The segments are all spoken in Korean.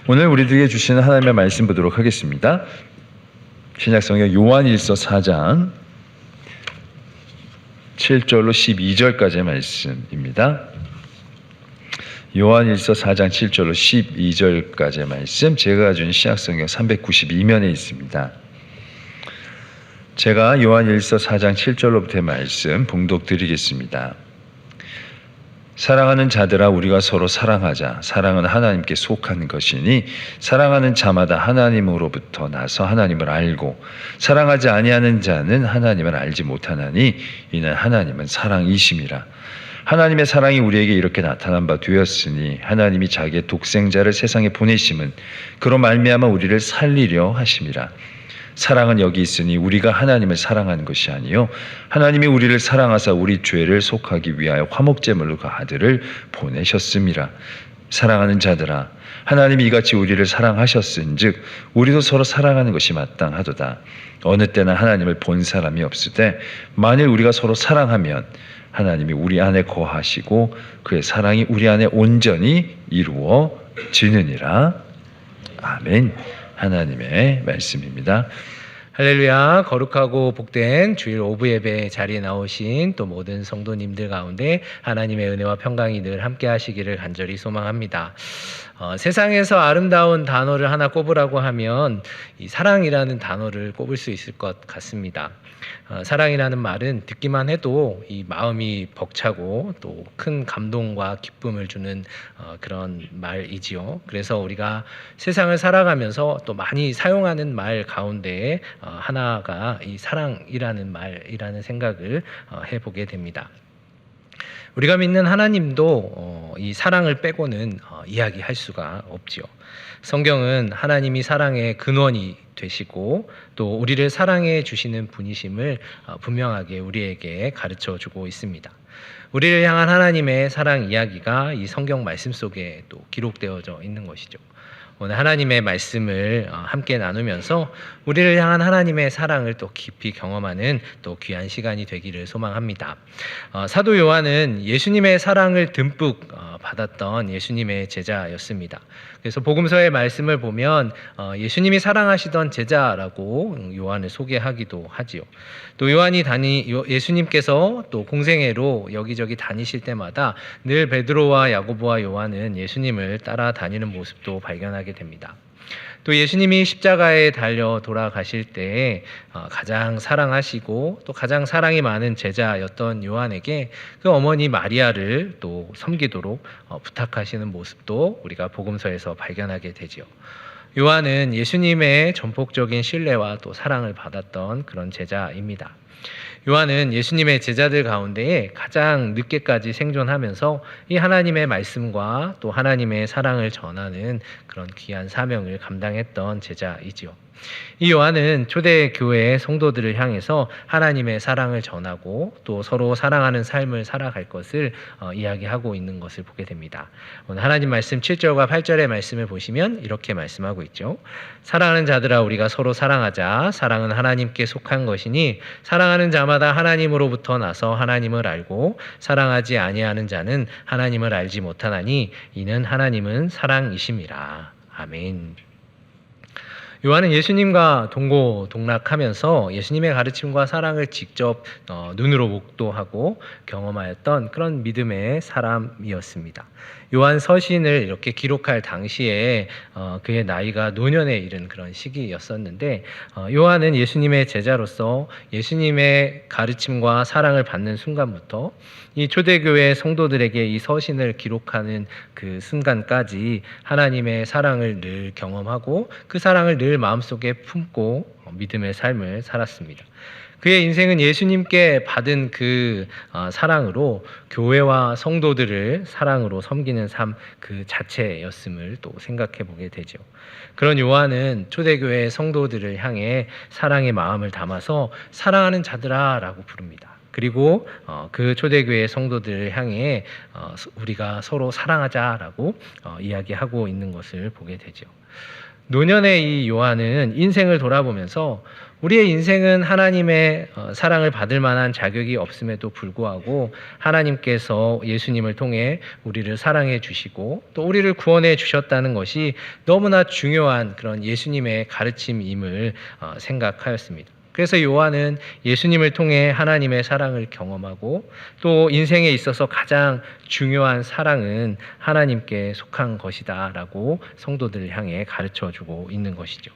오늘 우리들에게 주시는 하나님의 말씀 보도록 하겠습니다. 신약성경 요한일서 4장 7절로 12절까지의 말씀입니다. 요한일서 4장 7절로 12절까지의 말씀, 제가 가진 신약성경 392면에 있습니다. 제가 요한일서 4장 7절로부터의 말씀 봉독 드리겠습니다. 사랑하는 자들아, 우리가 서로 사랑하자. 사랑은 하나님께 속한 것이니 사랑하는 자마다 하나님으로부터 나서 하나님을 알고, 사랑하지 아니하는 자는 하나님을 알지 못하나니 이는 하나님은 사랑이심이라. 하나님의 사랑이 우리에게 이렇게 나타난 바 되었으니, 하나님이 자기의 독생자를 세상에 보내심은 그로 말미암아 우리를 살리려 하심이라. 사랑은 여기 있으니 우리가 하나님을 사랑하는 것이 아니요 하나님이 우리를 사랑하사 우리 죄를 속하기 위하여 화목제물로 그 아들을 보내셨음이라. 사랑하는 자들아, 하나님이 이같이 우리를 사랑하셨은즉 우리도 서로 사랑하는 것이 마땅하도다. 어느 때나 하나님을 본 사람이 없으되 만일 우리가 서로 사랑하면 하나님이 우리 안에 거하시고 그의 사랑이 우리 안에 온전히 이루어지느니라. 아멘. 하나님의 말씀입니다. 할렐루야. 거룩하고 복된 주일 오브 예배 자리에 나오신 또 모든 성도님들 가운데 하나님의 은혜와 평강이 늘 함께 하시기를 간절히 소망합니다. 세상에서 아름다운 단어를 하나 꼽으라고 하면 이 사랑이라는 단어를 꼽을 수 있을 것 같습니다. 사랑이라는 말은 듣기만 해도 이 마음이 벅차고 또 큰 감동과 기쁨을 주는 그런 말이지요. 그래서 우리가 세상을 살아가면서 또 많이 사용하는 말 가운데 하나가 이 사랑이라는 말이라는 생각을 해보게 됩니다. 우리가 믿는 하나님도 이 사랑을 빼고는 이야기할 수가 없지요. 성경은 하나님이 사랑의 근원이 되시고 또 우리를 사랑해 주시는 분이심을 분명하게 우리에게 가르쳐 주고 있습니다. 우리를 향한 하나님의 사랑 이야기가 이 성경 말씀 속에 또 기록되어져 있는 것이죠. 오늘 하나님의 말씀을 함께 나누면서 우리를 향한 하나님의 사랑을 또 깊이 경험하는 또 귀한 시간이 되기를 소망합니다. 사도 요한은 예수님의 사랑을 듬뿍 받았던 예수님의 제자였습니다. 그래서 복음서의 말씀을 보면 예수님이 사랑하시던 제자라고 요한을 소개하기도 하지요. 또 예수님께서 또 공생애로 여기저기 다니실 때마다 늘 베드로와 야고보와 요한은 예수님을 따라다니는 모습도 발견하게 됩니다. 또 예수님이 십자가에 달려 돌아가실 때 가장 사랑하시고 또 가장 사랑이 많은 제자였던 요한에게 그 어머니 마리아를 또 섬기도록 부탁하시는 모습도 우리가 복음서에서 발견하게 되지요. 요한은 예수님의 전폭적인 신뢰와 또 사랑을 받았던 그런 제자입니다. 요한은 예수님의 제자들 가운데 가장 늦게까지 생존하면서 이 하나님의 말씀과 또 하나님의 사랑을 전하는 그런 귀한 사명을 감당했던 제자이지요. 이 요한은 초대교회의 성도들을 향해서 하나님의 사랑을 전하고 또 서로 사랑하는 삶을 살아갈 것을 이야기하고 있는 것을 보게 됩니다. 오늘 하나님 말씀 7절과 8절의 말씀을 보시면 이렇게 말씀하고 있죠. 사랑하는 자들아, 우리가 서로 사랑하자. 사랑은 하나님께 속한 것이니 사랑하는 자마다 하나님으로부터 나서 하나님을 알고, 사랑하지 아니하는 자는 하나님을 알지 못하나니 이는 하나님은 사랑이심이라. 아멘. 요한은 예수님과 동고동락하면서 예수님의 가르침과 사랑을 직접 눈으로 목도하고 경험하였던 그런 믿음의 사람이었습니다. 요한 서신을 이렇게 기록할 당시에 그의 나이가 노년에 이른 그런 시기였었는데, 요한은 예수님의 제자로서 예수님의 가르침과 사랑을 받는 순간부터 이 초대교회 성도들에게 이 서신을 기록하는 그 순간까지 하나님의 사랑을 늘 경험하고 그 사랑을 늘 마음속에 품고 믿음의 삶을 살았습니다. 그의 인생은 예수님께 받은 그 사랑으로 교회와 성도들을 사랑으로 섬기는 삶 그 자체였음을 또 생각해 보게 되죠. 그런 요한은 초대교회 성도들을 향해 사랑의 마음을 담아서 사랑하는 자들아 라고 부릅니다. 그리고 그 초대교회 성도들을 향해 우리가 서로 사랑하자라고 이야기하고 있는 것을 보게 되죠. 노년의 이 요한은 인생을 돌아보면서 우리의 인생은 하나님의 사랑을 받을 만한 자격이 없음에도 불구하고 하나님께서 예수님을 통해 우리를 사랑해 주시고 또 우리를 구원해 주셨다는 것이 너무나 중요한 그런 예수님의 가르침임을 생각하였습니다. 그래서 요한은 예수님을 통해 하나님의 사랑을 경험하고 또 인생에 있어서 가장 중요한 사랑은 하나님께 속한 것이다라고 성도들을 향해 가르쳐주고 있는 것이죠.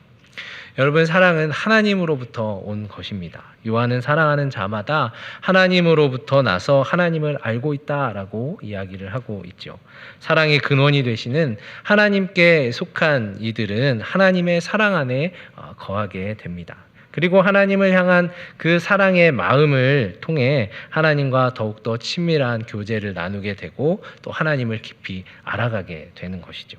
여러분, 사랑은 하나님으로부터 온 것입니다. 요한은 사랑하는 자마다 하나님으로부터 나서 하나님을 알고 있다라고 이야기를 하고 있죠. 사랑의 근원이 되시는 하나님께 속한 이들은 하나님의 사랑 안에 거하게 됩니다. 그리고 하나님을 향한 그 사랑의 마음을 통해 하나님과 더욱더 친밀한 교제를 나누게 되고 또 하나님을 깊이 알아가게 되는 것이죠.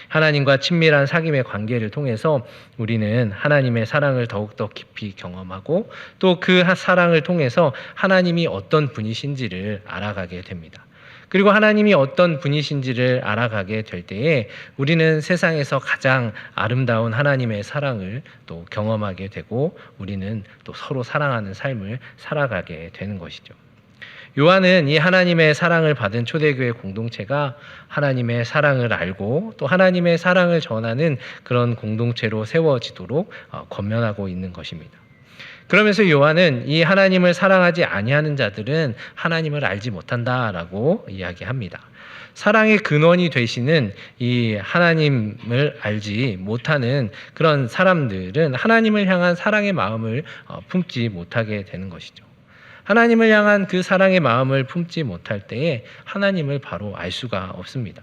하나님과 친밀한 사귐의 관계를 통해서 우리는 하나님의 사랑을 더욱더 깊이 경험하고 또 그 사랑을 통해서 하나님이 어떤 분이신지를 알아가게 됩니다. 그리고 하나님이 어떤 분이신지를 알아가게 될 때에 우리는 세상에서 가장 아름다운 하나님의 사랑을 또 경험하게 되고 우리는 또 서로 사랑하는 삶을 살아가게 되는 것이죠. 요한은 이 하나님의 사랑을 받은 초대교회 공동체가 하나님의 사랑을 알고 또 하나님의 사랑을 전하는 그런 공동체로 세워지도록 권면하고 있는 것입니다. 그러면서 요한은 이 하나님을 사랑하지 아니하는 자들은 하나님을 알지 못한다라고 이야기합니다. 사랑의 근원이 되시는 이 하나님을 알지 못하는 그런 사람들은 하나님을 향한 사랑의 마음을 품지 못하게 되는 것이죠. 하나님을 향한 그 사랑의 마음을 품지 못할 때에 하나님을 바로 알 수가 없습니다.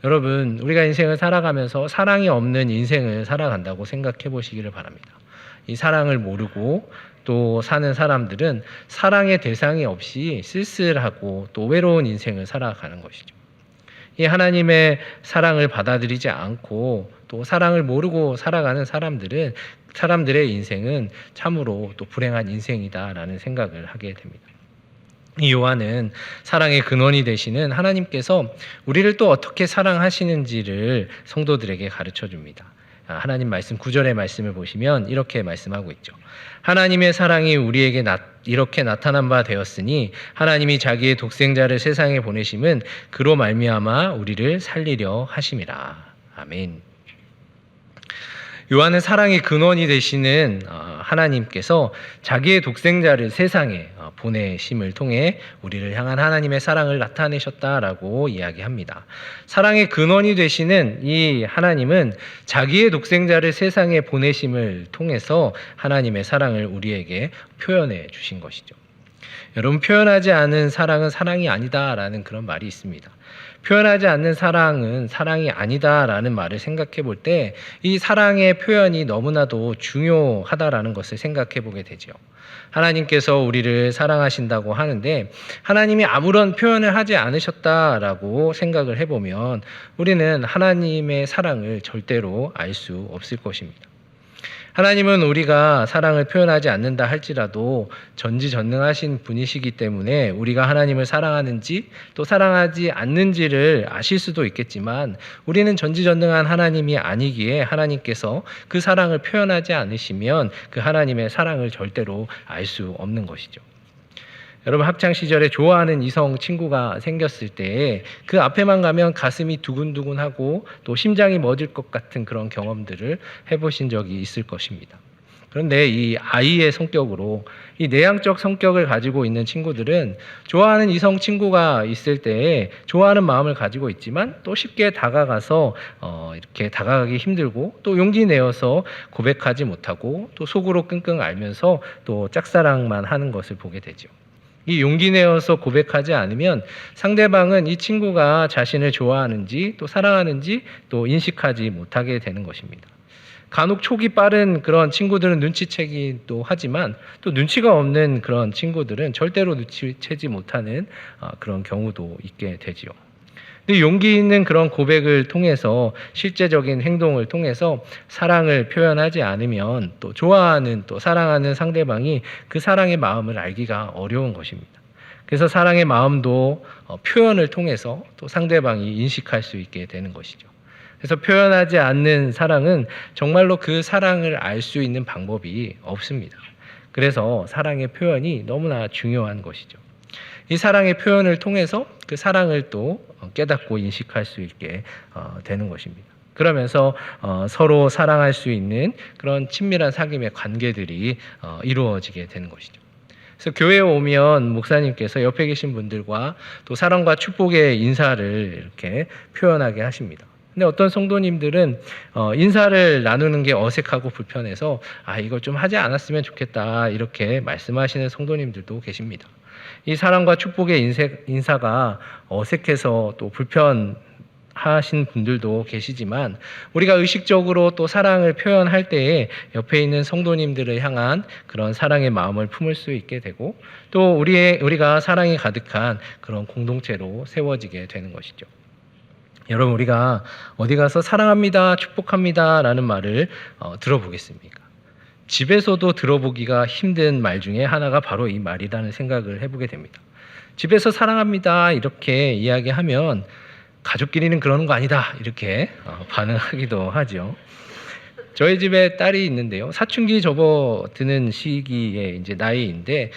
여러분, 우리가 인생을 살아가면서 사랑이 없는 인생을 살아간다고 생각해 보시기를 바랍니다. 이 사랑을 모르고 또 사는 사람들은 사랑의 대상이 없이 쓸쓸하고 또 외로운 인생을 살아가는 것이죠. 이 하나님의 사랑을 받아들이지 않고 또 사랑을 모르고 살아가는 사람들의 인생은 참으로 또 불행한 인생이다라는 생각을 하게 됩니다. 이 요한은 사랑의 근원이 되시는 하나님께서 우리를 또 어떻게 사랑하시는지를 성도들에게 가르쳐 줍니다. 하나님 말씀 9절의 말씀을 보시면 이렇게 말씀하고 있죠. 하나님의 사랑이 우리에게 이렇게 나타난 바 되었으니 하나님이 자기의 독생자를 세상에 보내심은 그로 말미암아 우리를 살리려 하심이라. 아멘. 요한은 사랑의 근원이 되시는 하나님께서 자기의 독생자를 세상에 보내심을 통해 우리를 향한 하나님의 사랑을 나타내셨다라고 이야기합니다. 사랑의 근원이 되시는 이 하나님은 자기의 독생자를 세상에 보내심을 통해서 하나님의 사랑을 우리에게 표현해 주신 것이죠. 여러분, 표현하지 않은 사랑은 사랑이 아니다라는 그런 말이 있습니다. 표현하지 않는 사랑은 사랑이 아니다라는 말을 생각해 볼 때 이 사랑의 표현이 너무나도 중요하다라는 것을 생각해 보게 되죠. 하나님께서 우리를 사랑하신다고 하는데 하나님이 아무런 표현을 하지 않으셨다라고 생각을 해보면 우리는 하나님의 사랑을 절대로 알 수 없을 것입니다. 하나님은 우리가 사랑을 표현하지 않는다 할지라도 전지전능하신 분이시기 때문에 우리가 하나님을 사랑하는지 또 사랑하지 않는지를 아실 수도 있겠지만 우리는 전지전능한 하나님이 아니기에 하나님께서 그 사랑을 표현하지 않으시면 그 하나님의 사랑을 절대로 알 수 없는 것이죠. 여러분, 학창시절에 좋아하는 이성 친구가 생겼을 때 그 앞에만 가면 가슴이 두근두근하고 또 심장이 멎을 것 같은 그런 경험들을 해보신 적이 있을 것입니다. 그런데 이 아이의 성격으로 이 내향적 성격을 가지고 있는 친구들은 좋아하는 이성 친구가 있을 때 좋아하는 마음을 가지고 있지만 또 쉽게 다가가서 이렇게 다가가기 힘들고 또 용기 내어서 고백하지 못하고 또 속으로 끙끙 앓면서 또 짝사랑만 하는 것을 보게 되죠. 이 용기 내어서 고백하지 않으면 상대방은 이 친구가 자신을 좋아하는지 또 사랑하는지 또 인식하지 못하게 되는 것입니다. 간혹 촉이 빠른 그런 친구들은 눈치채기도 하지만 또 눈치가 없는 그런 친구들은 절대로 눈치채지 못하는 그런 경우도 있게 되지요. 근데 용기 있는 그런 고백을 통해서 실제적인 행동을 통해서 사랑을 표현하지 않으면 또 좋아하는 또 사랑하는 상대방이 그 사랑의 마음을 알기가 어려운 것입니다. 그래서 사랑의 마음도 표현을 통해서 또 상대방이 인식할 수 있게 되는 것이죠. 그래서 표현하지 않는 사랑은 정말로 그 사랑을 알 수 있는 방법이 없습니다. 그래서 사랑의 표현이 너무나 중요한 것이죠. 이 사랑의 표현을 통해서 그 사랑을 또 깨닫고 인식할 수 있게 되는 것입니다. 그러면서 서로 사랑할 수 있는 그런 친밀한 사귐의 관계들이 이루어지게 되는 것이죠. 그래서 교회에 오면 목사님께서 옆에 계신 분들과 또 사랑과 축복의 인사를 이렇게 표현하게 하십니다. 근데 어떤 성도님들은 인사를 나누는 게 어색하고 불편해서 이걸 좀 하지 않았으면 좋겠다 이렇게 말씀하시는 성도님들도 계십니다. 이 사랑과 축복의 인사가 어색해서 또 불편하신 분들도 계시지만 우리가 의식적으로 또 사랑을 표현할 때에 옆에 있는 성도님들을 향한 그런 사랑의 마음을 품을 수 있게 되고 또 우리가 사랑이 가득한 그런 공동체로 세워지게 되는 것이죠. 여러분, 우리가 어디 가서 사랑합니다, 축복합니다 라는 말을 들어보겠습니까? 집에서도 들어보기가 힘든 말 중에 하나가 바로 이 말이라는 생각을 해보게 됩니다. 집에서 사랑합니다 이렇게 이야기하면 가족끼리는 그러는 거 아니다 이렇게 반응하기도 하죠. 저희 집에 딸이 있는데요. 사춘기 접어드는 시기에 이제 나이인데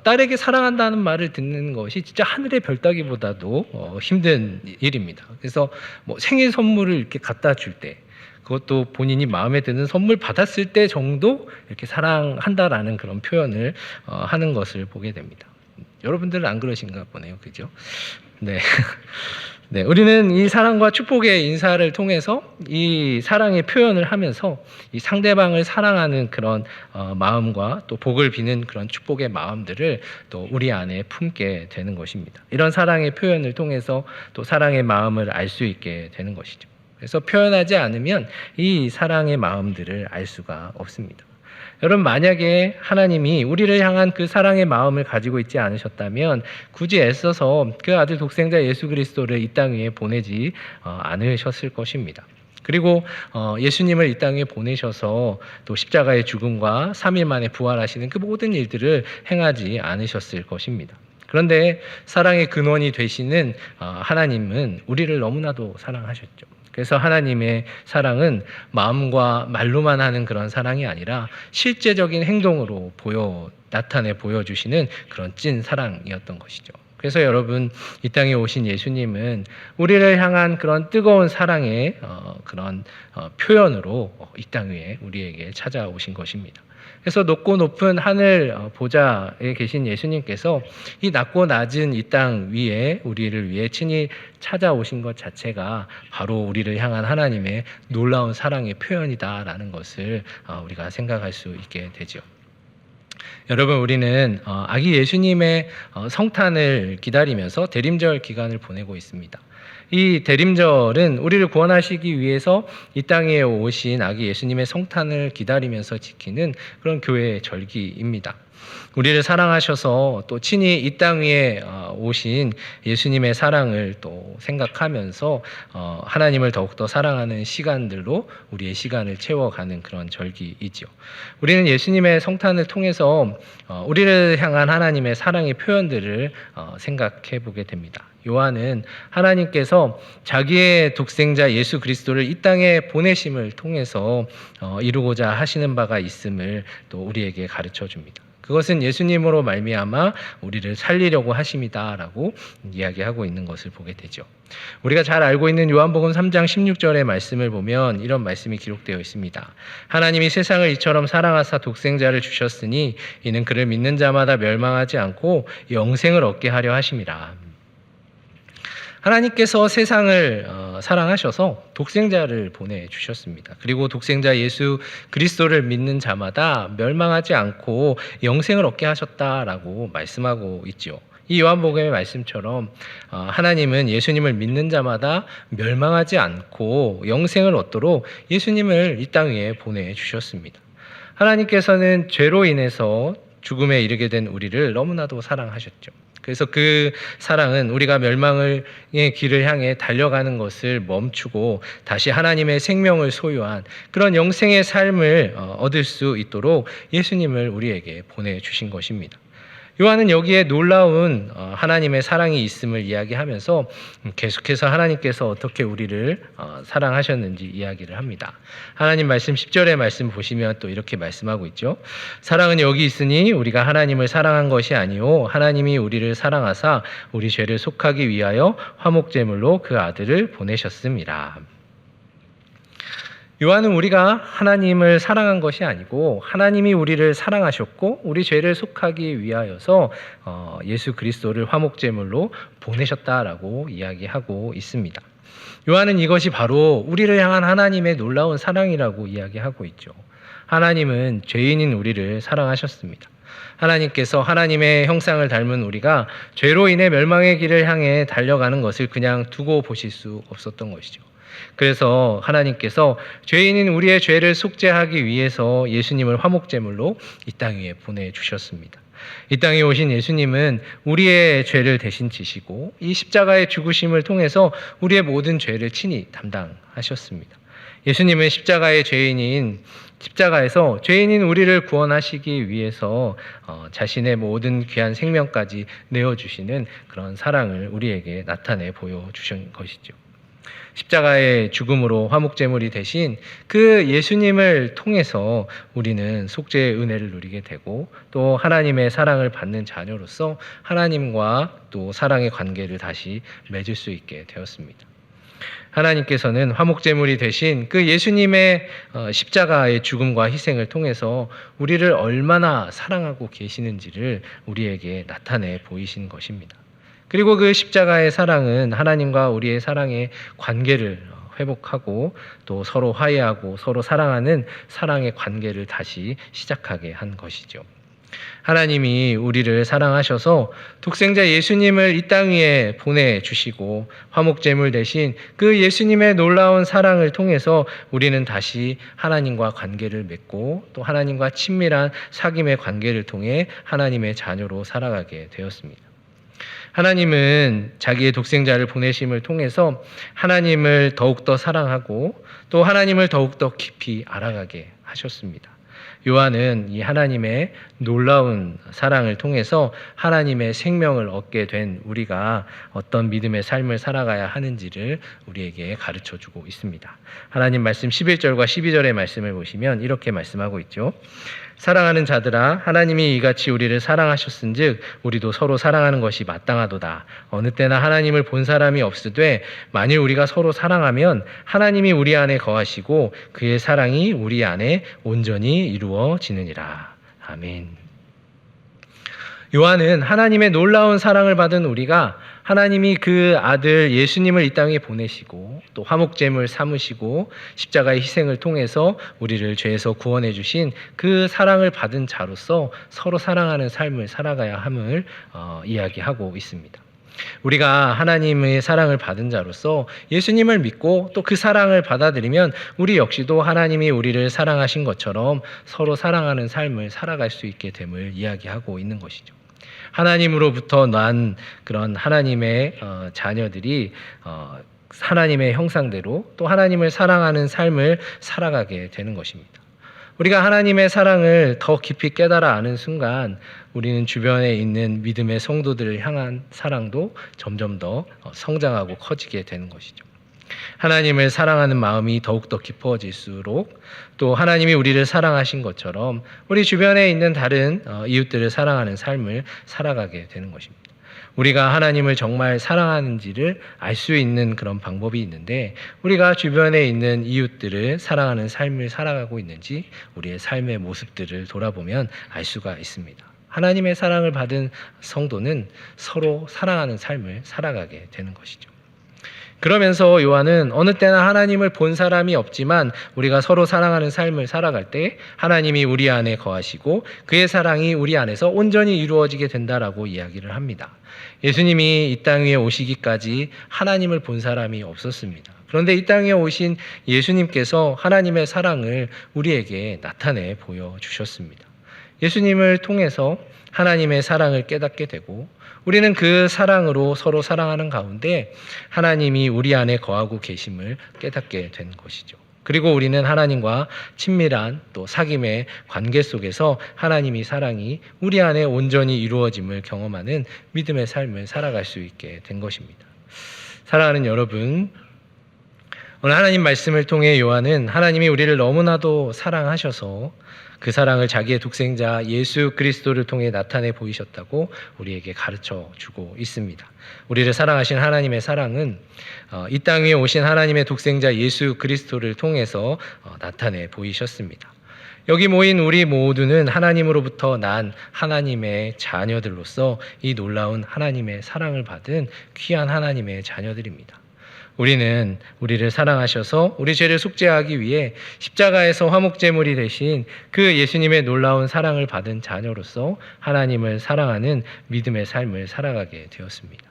딸에게 사랑한다는 말을 듣는 것이 진짜 하늘의 별 따기보다도 힘든 일입니다. 그래서 뭐 생일 선물을 이렇게 갖다 줄 때, 그것도 본인이 마음에 드는 선물 받았을 때 정도 이렇게 사랑한다라는 그런 표현을 하는 것을 보게 됩니다. 여러분들은 안 그러신가 보네요, 그죠? 네. 네, 우리는 이 사랑과 축복의 인사를 통해서 이 사랑의 표현을 하면서 이 상대방을 사랑하는 그런 마음과 또 복을 비는 그런 축복의 마음들을 또 우리 안에 품게 되는 것입니다. 이런 사랑의 표현을 통해서 또 사랑의 마음을 알 수 있게 되는 것이죠. 그래서 표현하지 않으면 이 사랑의 마음들을 알 수가 없습니다. 여러분, 만약에 하나님이 우리를 향한 그 사랑의 마음을 가지고 있지 않으셨다면 굳이 애써서 그 아들 독생자 예수 그리스도를 이 땅 위에 보내지 않으셨을 것입니다. 그리고 예수님을 이 땅에 보내셔서 또 십자가의 죽음과 3일 만에 부활하시는 그 모든 일들을 행하지 않으셨을 것입니다. 그런데 사랑의 근원이 되시는 하나님은 우리를 너무나도 사랑하셨죠. 그래서 하나님의 사랑은 마음과 말로만 하는 그런 사랑이 아니라 실제적인 행동으로 나타내 보여주시는 그런 찐 사랑이었던 것이죠. 그래서 여러분, 이 땅에 오신 예수님은 우리를 향한 그런 뜨거운 사랑의 그런 표현으로 이 땅 위에 우리에게 찾아오신 것입니다. 그래서 높고 높은 하늘 보좌에 계신 예수님께서 이 낮고 낮은 이 땅 위에 우리를 위해 친히 찾아오신 것 자체가 바로 우리를 향한 하나님의 놀라운 사랑의 표현이다라는 것을 우리가 생각할 수 있게 되죠. 여러분, 우리는 아기 예수님의 성탄을 기다리면서 대림절 기간을 보내고 있습니다. 이 대림절은 우리를 구원하시기 위해서 이 땅에 오신 아기 예수님의 성탄을 기다리면서 지키는 그런 교회의 절기입니다. 우리를 사랑하셔서 또 친히 이 땅 위에 오신 예수님의 사랑을 또 생각하면서 하나님을 더욱더 사랑하는 시간들로 우리의 시간을 채워가는 그런 절기이지요. 우리는 예수님의 성탄을 통해서 우리를 향한 하나님의 사랑의 표현들을 생각해 보게 됩니다. 요한은 하나님께서 자기의 독생자 예수 그리스도를 이 땅에 보내심을 통해서 이루고자 하시는 바가 있음을 또 우리에게 가르쳐 줍니다. 그것은 예수님으로 말미암아 우리를 살리려고 하심이다라고 이야기하고 있는 것을 보게 되죠. 우리가 잘 알고 있는 요한복음 3장 16절의 말씀을 보면 이런 말씀이 기록되어 있습니다. 하나님이 세상을 이처럼 사랑하사 독생자를 주셨으니 이는 그를 믿는 자마다 멸망하지 않고 영생을 얻게 하려 하심이라. 하나님께서 세상을 사랑하셔서 독생자를 보내주셨습니다. 그리고 독생자 예수 그리스도를 믿는 자마다 멸망하지 않고 영생을 얻게 하셨다라고 말씀하고 있죠. 이 요한복음의 말씀처럼 하나님은 예수님을 믿는 자마다 멸망하지 않고 영생을 얻도록 예수님을 이 땅 위에 보내주셨습니다. 하나님께서는 죄로 인해서 죽음에 이르게 된 우리를 너무나도 사랑하셨죠. 그래서 그 사랑은 우리가 멸망의 길을 향해 달려가는 것을 멈추고 다시 하나님의 생명을 소유한 그런 영생의 삶을 얻을 수 있도록 예수님을 우리에게 보내주신 것입니다. 요한은 여기에 놀라운 하나님의 사랑이 있음을 이야기하면서 계속해서 하나님께서 어떻게 우리를 사랑하셨는지 이야기를 합니다. 하나님 말씀 10절의 말씀 보시면 또 이렇게 말씀하고 있죠. 사랑은 여기 있으니 우리가 하나님을 사랑한 것이 아니요 하나님이 우리를 사랑하사 우리 죄를 속하기 위하여 화목제물로 그 아들을 보내셨음이라. 요한은 우리가 하나님을 사랑한 것이 아니고 하나님이 우리를 사랑하셨고 우리 죄를 속하기 위하여서 예수 그리스도를 화목제물로 보내셨다라고 이야기하고 있습니다. 요한은 이것이 바로 우리를 향한 하나님의 놀라운 사랑이라고 이야기하고 있죠. 하나님은 죄인인 우리를 사랑하셨습니다. 하나님께서 하나님의 형상을 닮은 우리가 죄로 인해 멸망의 길을 향해 달려가는 것을 그냥 두고 보실 수 없었던 것이죠. 그래서 하나님께서 죄인인 우리의 죄를 속죄하기 위해서 예수님을 화목제물로 이 땅 위에 보내주셨습니다. 이 땅에 오신 예수님은 우리의 죄를 대신 지시고 이 십자가의 죽으심을 통해서 우리의 모든 죄를 친히 담당하셨습니다. 예수님은 십자가에서 죄인인 우리를 구원하시기 위해서 자신의 모든 귀한 생명까지 내어주시는 그런 사랑을 우리에게 나타내 보여주신 것이죠. 십자가의 죽음으로 화목제물이 되신 그 예수님을 통해서 우리는 속죄의 은혜를 누리게 되고 또 하나님의 사랑을 받는 자녀로서 하나님과 또 사랑의 관계를 다시 맺을 수 있게 되었습니다. 하나님께서는 화목제물이 되신 그 예수님의 십자가의 죽음과 희생을 통해서 우리를 얼마나 사랑하고 계시는지를 우리에게 나타내 보이신 것입니다. 그리고 그 십자가의 사랑은 하나님과 우리의 사랑의 관계를 회복하고 또 서로 화해하고 서로 사랑하는 사랑의 관계를 다시 시작하게 한 것이죠. 하나님이 우리를 사랑하셔서 독생자 예수님을 이 땅 위에 보내주시고 화목제물 대신 그 예수님의 놀라운 사랑을 통해서 우리는 다시 하나님과 관계를 맺고 또 하나님과 친밀한 사귐의 관계를 통해 하나님의 자녀로 살아가게 되었습니다. 하나님은 자기의 독생자를 보내심을 통해서 하나님을 더욱더 사랑하고 또 하나님을 더욱더 깊이 알아가게 하셨습니다. 요한은 이 하나님의 놀라운 사랑을 통해서 하나님의 생명을 얻게 된 우리가 어떤 믿음의 삶을 살아가야 하는지를 우리에게 가르쳐주고 있습니다. 하나님 말씀 11절과 12절의 말씀을 보시면 이렇게 말씀하고 있죠. 사랑하는 자들아 하나님이 이같이 우리를 사랑하셨은즉 우리도 서로 사랑하는 것이 마땅하도다. 어느 때나 하나님을 본 사람이 없으되 만일 우리가 서로 사랑하면 하나님이 우리 안에 거하시고 그의 사랑이 우리 안에 온전히 이루어지느니라. 아멘. 요한은 하나님의 놀라운 사랑을 받은 우리가 하나님이 그 아들 예수님을 이 땅에 보내시고 또 화목제물 삼으시고 십자가의 희생을 통해서 우리를 죄에서 구원해 주신 그 사랑을 받은 자로서 서로 사랑하는 삶을 살아가야 함을 이야기하고 있습니다. 우리가 하나님의 사랑을 받은 자로서 예수님을 믿고 또 그 사랑을 받아들이면 우리 역시도 하나님이 우리를 사랑하신 것처럼 서로 사랑하는 삶을 살아갈 수 있게 됨을 이야기하고 있는 것이죠. 하나님으로부터 난 그런 하나님의 자녀들이 하나님의 형상대로 또 하나님을 사랑하는 삶을 살아가게 되는 것입니다. 우리가 하나님의 사랑을 더 깊이 깨달아 아는 순간 우리는 주변에 있는 믿음의 성도들을 향한 사랑도 점점 더 성장하고 커지게 되는 것이죠. 하나님을 사랑하는 마음이 더욱더 깊어질수록 또 하나님이 우리를 사랑하신 것처럼 우리 주변에 있는 다른 이웃들을 사랑하는 삶을 살아가게 되는 것입니다. 우리가 하나님을 정말 사랑하는지를 알 수 있는 그런 방법이 있는데 우리가 주변에 있는 이웃들을 사랑하는 삶을 살아가고 있는지 우리의 삶의 모습들을 돌아보면 알 수가 있습니다. 하나님의 사랑을 받은 성도는 서로 사랑하는 삶을 살아가게 되는 것이죠. 그러면서 요한은 어느 때나 하나님을 본 사람이 없지만 우리가 서로 사랑하는 삶을 살아갈 때 하나님이 우리 안에 거하시고 그의 사랑이 우리 안에서 온전히 이루어지게 된다라고 이야기를 합니다. 예수님이 이 땅 위에 오시기까지 하나님을 본 사람이 없었습니다. 그런데 이 땅에 오신 예수님께서 하나님의 사랑을 우리에게 나타내 보여주셨습니다. 예수님을 통해서 하나님의 사랑을 깨닫게 되고 우리는 그 사랑으로 서로 사랑하는 가운데 하나님이 우리 안에 거하고 계심을 깨닫게 된 것이죠. 그리고 우리는 하나님과 친밀한 또 사귐의 관계 속에서 하나님이 사랑이 우리 안에 온전히 이루어짐을 경험하는 믿음의 삶을 살아갈 수 있게 된 것입니다. 사랑하는 여러분, 오늘 하나님 말씀을 통해 요한은 하나님이 우리를 너무나도 사랑하셔서 그 사랑을 자기의 독생자 예수 그리스도를 통해 나타내 보이셨다고 우리에게 가르쳐 주고 있습니다. 우리를 사랑하신 하나님의 사랑은 이 땅 위에 오신 하나님의 독생자 예수 그리스도를 통해서 나타내 보이셨습니다. 여기 모인 우리 모두는 하나님으로부터 난 하나님의 자녀들로서 이 놀라운 하나님의 사랑을 받은 귀한 하나님의 자녀들입니다. 우리는 우리를 사랑하셔서 우리 죄를 속죄하기 위해 십자가에서 화목제물이 되신 그 예수님의 놀라운 사랑을 받은 자녀로서 하나님을 사랑하는 믿음의 삶을 살아가게 되었습니다.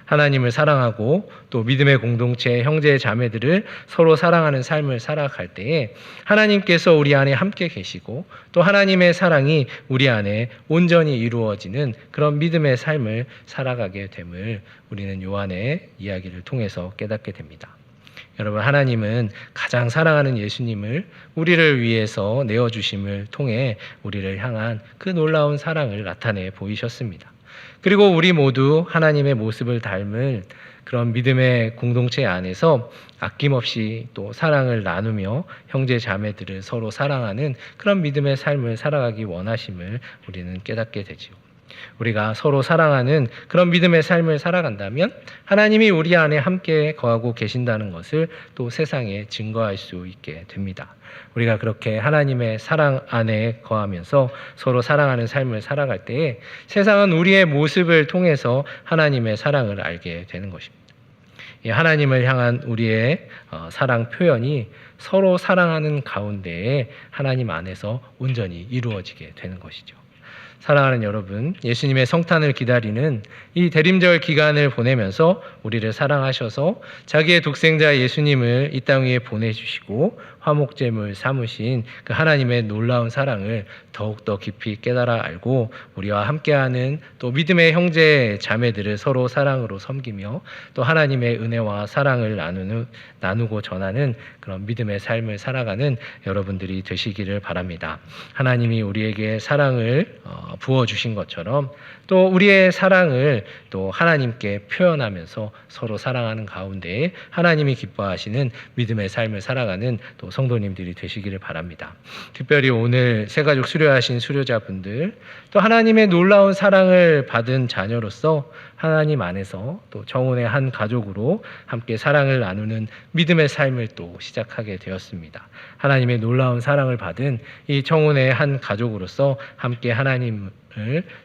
하나님을 사랑하고 또 믿음의 공동체 형제 자매들을 서로 사랑하는 삶을 살아갈 때에 하나님께서 우리 안에 함께 계시고 또 하나님의 사랑이 우리 안에 온전히 이루어지는 그런 믿음의 삶을 살아가게 됨을 우리는 요한의 이야기를 통해서 깨닫게 됩니다. 여러분, 하나님은 가장 사랑하는 예수님을 우리를 위해서 내어주심을 통해 우리를 향한 그 놀라운 사랑을 나타내 보이셨습니다. 그리고 우리 모두 하나님의 모습을 닮은 그런 믿음의 공동체 안에서 아낌없이 또 사랑을 나누며 형제 자매들을 서로 사랑하는 그런 믿음의 삶을 살아가기 원하심을 우리는 깨닫게 되지요. 우리가 서로 사랑하는 그런 믿음의 삶을 살아간다면 하나님이 우리 안에 함께 거하고 계신다는 것을 또 세상에 증거할 수 있게 됩니다. 우리가 그렇게 하나님의 사랑 안에 거하면서 서로 사랑하는 삶을 살아갈 때에 세상은 우리의 모습을 통해서 하나님의 사랑을 알게 되는 것입니다. 이 하나님을 향한 우리의 사랑 표현이 서로 사랑하는 가운데에 하나님 안에서 온전히 이루어지게 되는 것이죠. 사랑하는 여러분, 예수님의 성탄을 기다리는 이 대림절 기간을 보내면서 우리를 사랑하셔서 자기의 독생자 예수님을 이 땅 위에 보내주시고 화목제물 삼으신 그 하나님의 놀라운 사랑을 더욱더 깊이 깨달아 알고 우리와 함께하는 또 믿음의 형제 자매들을 서로 사랑으로 섬기며 또 하나님의 은혜와 사랑을 나누고 전하는 그런 믿음의 삶을 살아가는 여러분들이 되시기를 바랍니다. 하나님이 우리에게 사랑을 부어주신 것처럼 또 우리의 사랑을 또 하나님께 표현하면서 서로 사랑하는 가운데 하나님이 기뻐하시는 믿음의 삶을 살아가는 또 성도님들이 되시기를 바랍니다. 특별히 오늘 새가족 수료하신 수료자분들 또 하나님의 놀라운 사랑을 받은 자녀로서 하나님 안에서 또 정운의 한 가족으로 함께 사랑을 나누는 믿음의 삶을 또 시작하게 되었습니다. 하나님의 놀라운 사랑을 받은 이 정운의 한 가족으로서 함께 하나님을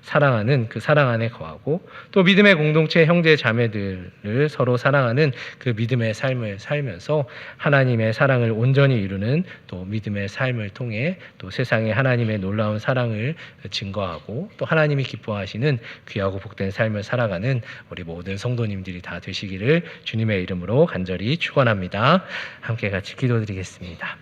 사랑하는 그 사랑 안에 거하고 또 믿음의 공동체 형제 자매들을 서로 사랑하는 그 믿음의 삶을 살면서 하나님의 사랑을 온전히 이루는 또 믿음의 삶을 통해 또 세상에 하나님의 놀라운 사랑을 증거하고 또 하나님이 기뻐하시는 귀하고 복된 삶을 살아가는 우리 모든 성도님들이 다 되시기를 주님의 이름으로 간절히 축원합니다. 함께 같이 기도드리겠습니다.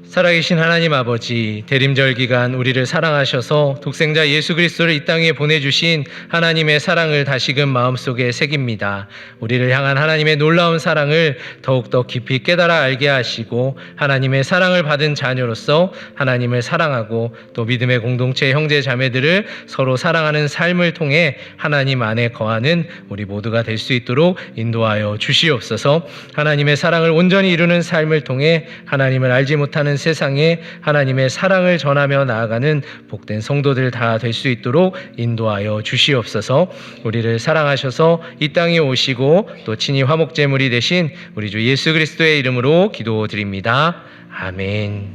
살아계신 하나님 아버지, 대림절 기간 우리를 사랑하셔서 독생자 예수 그리스도를 이 땅에 보내주신 하나님의 사랑을 다시금 마음속에 새깁니다. 우리를 향한 하나님의 놀라운 사랑을 더욱더 깊이 깨달아 알게 하시고 하나님의 사랑을 받은 자녀로서 하나님을 사랑하고 또 믿음의 공동체 형제 자매들을 서로 사랑하는 삶을 통해 하나님 안에 거하는 우리 모두가 될 수 있도록 인도하여 주시옵소서. 하나님의 사랑을 온전히 이루는 삶을 통해 하나님을 알지 못하는 세상에 하나님의 사랑을 전하며 나아가는 복된 성도들 다 될 수 있도록 인도하여 주시옵소서. 우리를 사랑하셔서 이 땅에 오시고 또 친히 화목제물이 되신 우리 주 예수 그리스도의 이름으로 기도드립니다. 아멘.